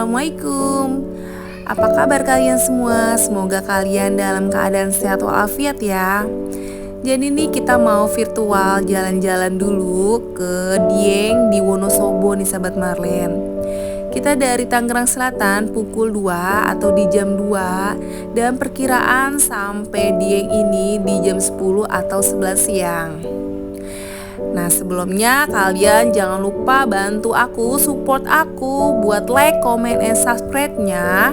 Assalamualaikum. Apa kabar kalian semua? Semoga kalian dalam keadaan sehat walafiat ya. Jadi nih kita mau virtual jalan-jalan dulu ke Dieng di Wonosobo nih sahabat Marlen. Kita dari Tangerang Selatan pukul 2 atau di jam 2 dan perkiraan sampai Dieng ini di jam 10 atau 11 siang. Nah sebelumnya kalian jangan lupa bantu aku, support aku buat like, comment, and subscribe-nya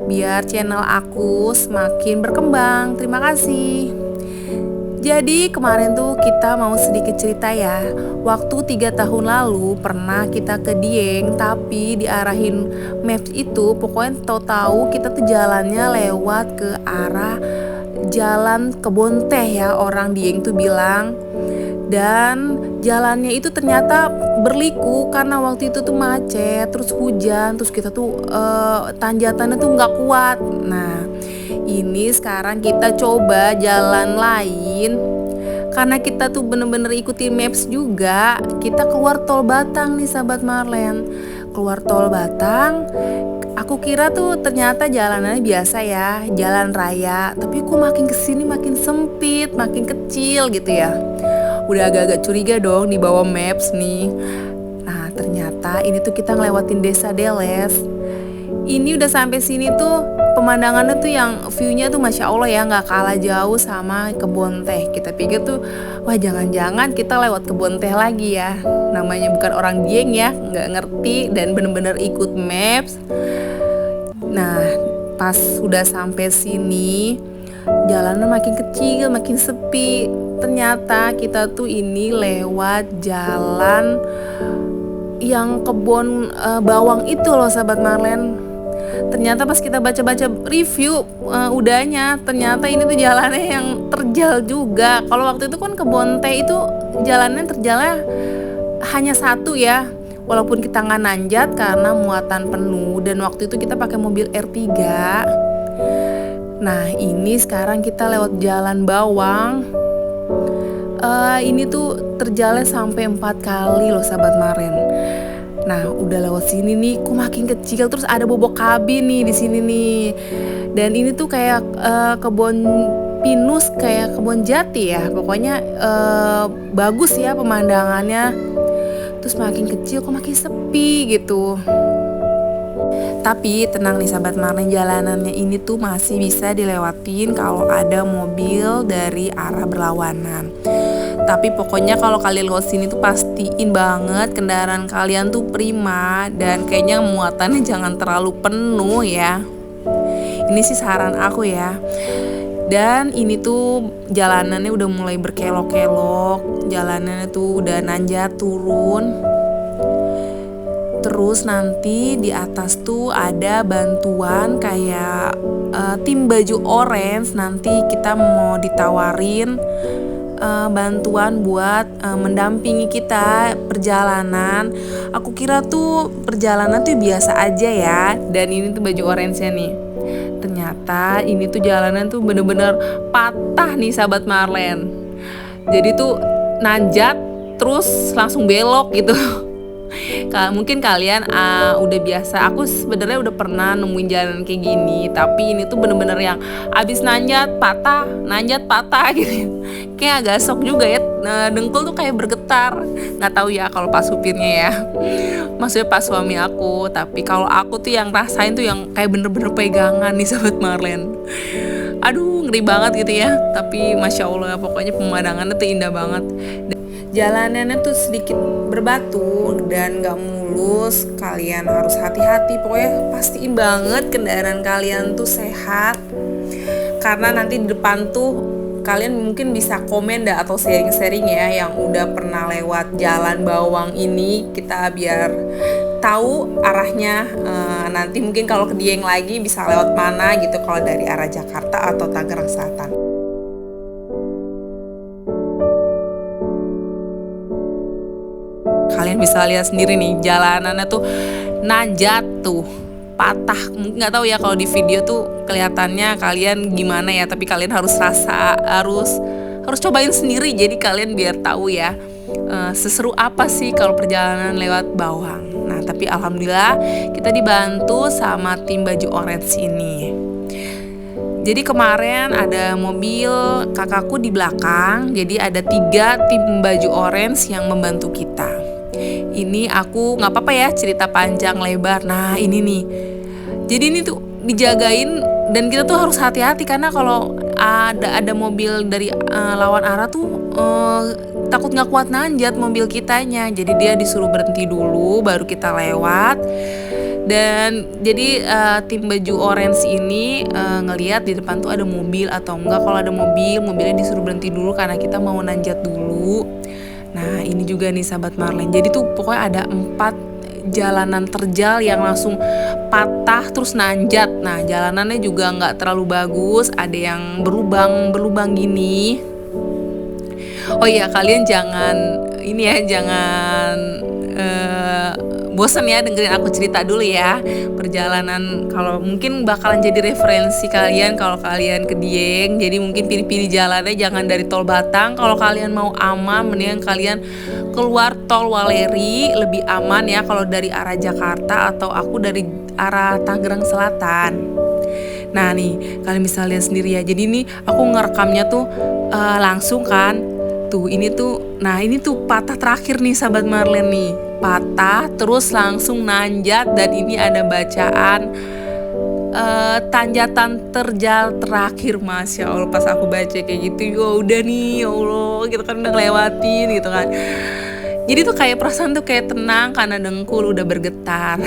biar channel aku semakin berkembang. Terima kasih. Jadi kemarin tuh kita mau sedikit cerita ya. Waktu 3 tahun lalu pernah kita ke Dieng, tapi diarahin maps itu pokoknya tahu-tahu kita tuh jalannya lewat ke arah jalan Kebon Teh ya, orang Dieng tuh bilang. Dan jalannya itu ternyata berliku karena waktu itu tuh macet, terus hujan, terus kita tuh tanjakannya tuh nggak kuat. Nah ini sekarang kita coba jalan lain. Karena kita tuh bener-bener ikuti maps juga, kita keluar tol Batang nih sahabat Marlen. Keluar tol Batang, aku kira tuh ternyata jalanannya biasa ya, jalan raya. Tapi kok makin kesini makin sempit, makin kecil gitu ya. Udah agak-agak curiga dong di bawah maps nih. Nah ternyata ini tuh kita ngelewatin desa Deles. Ini udah sampai sini tuh pemandangannya tuh yang view-nya tuh Masya Allah ya, gak kalah jauh sama Kebon Teh. Kita pikir tuh wah jangan-jangan kita lewat Kebon Teh lagi ya. Namanya bukan orang Dieng ya, gak ngerti dan bener-bener ikut maps. Nah pas udah sampai sini jalannya makin kecil, makin sepi. Ternyata kita tuh ini lewat jalan yang kebun bawang itu loh sahabat Marlen. Ternyata pas kita baca-baca review udahnya, ternyata ini tuh jalannya yang terjal juga. Kalau waktu itu kan Kebon Teh itu jalannya terjalnya hanya satu ya. Walaupun kita nggak nanjat karena muatan penuh, dan waktu itu kita pakai mobil R3. Nah ini sekarang kita lewat jalan bawang. Ini tuh terjalnya sampai 4 kali loh sahabat Maren. Nah udah lewat sini nih, kok makin kecil, terus ada bobok kabin nih di sini nih. Dan ini tuh kayak kebun pinus, kayak kebun jati ya. Pokoknya bagus ya pemandangannya. Terus makin kecil kok makin sepi gitu. Tapi tenang nih sahabat Marlen, jalanannya ini tuh masih bisa dilewatin kalau ada mobil dari arah berlawanan. Tapi pokoknya kalau kalian lewat sini tuh pastiin banget kendaraan kalian tuh prima dan kayaknya muatannya jangan terlalu penuh ya. Ini sih saran aku ya. Dan ini tuh jalanannya udah mulai berkelok-kelok, jalanannya tuh udah nanjak turun. Terus nanti di atas tuh ada bantuan kayak tim baju orange. Nanti kita mau ditawarin bantuan buat mendampingi kita perjalanan. Aku kira tuh perjalanan tuh biasa aja ya. Dan ini tuh baju orange-nya nih. Ternyata ini tuh jalanan tuh bener-bener patah nih sahabat Marlen. Jadi tuh nanjak terus langsung belok gitu. Mungkin kalian udah biasa. Aku sebenarnya udah pernah nemuin jalan kayak gini, tapi ini tuh bener-bener yang abis nanjat patah gitu. Kayak agak shock juga ya. Dengkul tuh kayak bergetar. Nggak tahu ya kalau pas supirnya ya. Maksudnya pas suami aku. Tapi kalau aku tuh yang rasain tuh yang kayak bener-bener pegangan nih sahabat Marlen. Aduh ngeri banget gitu ya. Tapi Masya Allah pokoknya pemandangannya tuh indah banget. Jalanannya tuh sedikit berbatu dan gak mulus. Kalian harus hati-hati. Pokoknya pastiin banget kendaraan kalian tuh sehat. Karena nanti di depan tuh kalian mungkin bisa komen atau sharing-sharing ya yang udah pernah lewat jalan bawang ini. Kita biar tahu arahnya. Nanti mungkin kalau ke Dieng lagi bisa lewat mana gitu kalau dari arah Jakarta atau Tangerang Selatan. Kalian bisa lihat sendiri nih jalanannya tuh nanjak tuh, patah. Nggak tahu ya kalau di video tuh kelihatannya kalian gimana ya, tapi kalian harus harus cobain sendiri. Jadi kalian biar tahu ya seseru apa sih kalau perjalanan lewat bawang. Nah tapi alhamdulillah kita dibantu sama tim baju orange ini. Jadi kemarin ada mobil kakakku di belakang, jadi ada 3 tim baju orange yang membantu kita. Ini aku nggak apa-apa ya cerita panjang lebar. Nah ini nih, jadi ini tuh dijagain dan kita tuh harus hati-hati karena kalau ada mobil dari lawan arah tuh takut nggak kuat nanjat mobil kitanya. Jadi dia disuruh berhenti dulu baru kita lewat. Dan jadi tim baju orange ini ngelihat di depan tuh ada mobil atau enggak. Kalau ada mobilnya disuruh berhenti dulu karena kita mau nanjat dulu. Nah ini juga nih sahabat Marlen, jadi tuh pokoknya ada 4 jalanan terjal yang langsung patah terus nanjat. Nah jalanannya juga nggak terlalu bagus, ada yang berlubang gini. Oh iya, kalian jangan ini ya, jangan bosan ya dengerin aku cerita dulu ya perjalanan. Kalau mungkin bakalan jadi referensi kalian kalau kalian ke Dieng. Jadi mungkin pilih-pilih jalannya, jangan dari tol Batang. Kalau kalian mau aman, mendingan kalian keluar tol Waleri, lebih aman ya kalau dari arah Jakarta atau aku dari arah Tangerang Selatan. Nah nih kalian bisa lihat sendiri ya. Jadi ini aku ngerekamnya tuh langsung kan. Tuh ini tuh, nah ini tuh patah terakhir nih sahabat Marlen nih, patah terus langsung nanjat. Dan ini ada bacaan tanjatan terjal terakhir. Masya Allah, pas aku baca kayak gitu, ya udah nih ya Allah, kita kan udah ngelewatin gitu kan. Jadi tuh kayak perasaan tuh kayak tenang karena dengkul udah bergetar.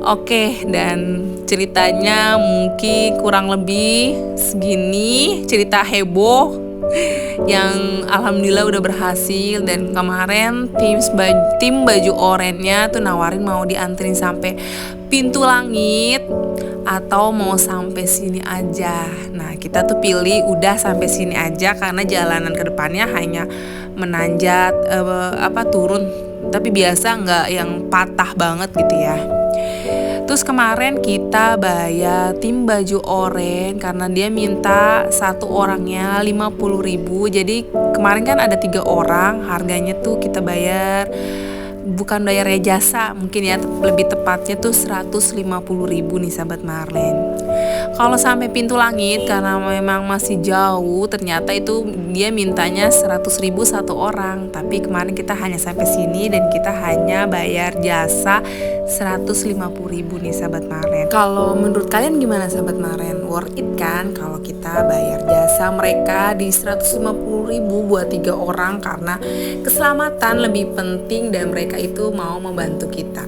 Oke, dan ceritanya mungkin kurang lebih segini, cerita heboh yang alhamdulillah udah berhasil. Dan kemarin tim baju orennya tuh nawarin mau dianterin sampai pintu langit atau mau sampai sini aja. Nah kita tuh pilih udah sampai sini aja karena jalanan ke depannya hanya menanjat turun, tapi biasa nggak yang patah banget gitu ya. Terus kemarin kita bayar tim baju oren karena dia minta satu orangnya 50.000. Jadi kemarin kan ada 3 orang, harganya tuh kita bayar, bukan bayar jasa mungkin ya, lebih tepatnya tuh 150.000 nih sahabat Marlen. Kalau sampai pintu langit karena memang masih jauh, ternyata itu dia mintanya 100.000 satu orang. Tapi kemarin kita hanya sampai sini dan kita hanya bayar jasa 150.000 nih sahabat Marlen. Kalau menurut kalian gimana sahabat Marlen? Worth it kan kalau kita bayar jasa mereka di 150.000 buat 3 orang karena keselamatan lebih penting dan mereka itu mau membantu kita.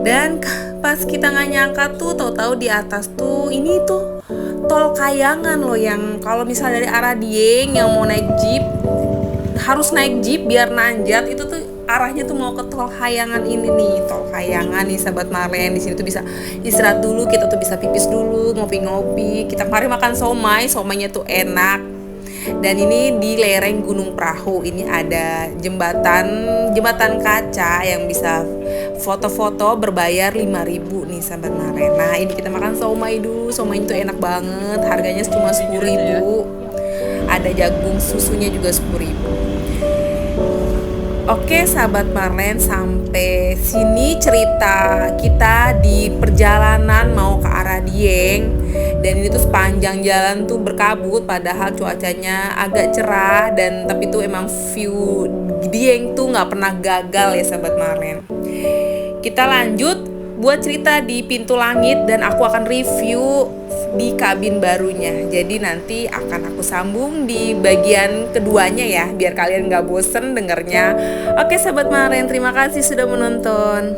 Dan pas kita nggak nyangka tuh, tahu-tahu di atas tuh ini tuh tol Kayangan loh, yang kalau misalnya dari arah Dieng yang mau naik jeep harus naik jeep biar nanjat, itu tuh arahnya tuh mau ke tol Kayangan ini nih. Tol Kayangan nih sahabat Marlen, di sini tuh bisa istirahat dulu, kita tuh bisa pipis dulu, ngopi-ngopi. Kita kemarin makan somainya tuh enak. Dan ini di lereng Gunung Perahu, ini ada jembatan kaca yang bisa foto-foto berbayar 5.000 nih sahabat Marlen. Nah ini kita makan somai dulu, somai itu enak banget, harganya cuma 10.000. Ada jagung susunya juga 10.000. Oke sahabat Marlen, sampai sini cerita kita di perjalanan mau ke arah Dieng. Dan ini tuh sepanjang jalan tuh berkabut padahal cuacanya agak cerah, dan tapi tuh emang view Dieng tuh nggak pernah gagal ya sahabat Marlen. Kita lanjut buat cerita di pintu langit dan aku akan review di kabin barunya. Jadi nanti akan aku sambung di bagian keduanya ya, biar kalian gak bosen dengernya. Oke sahabat Marlen, terima kasih sudah menonton.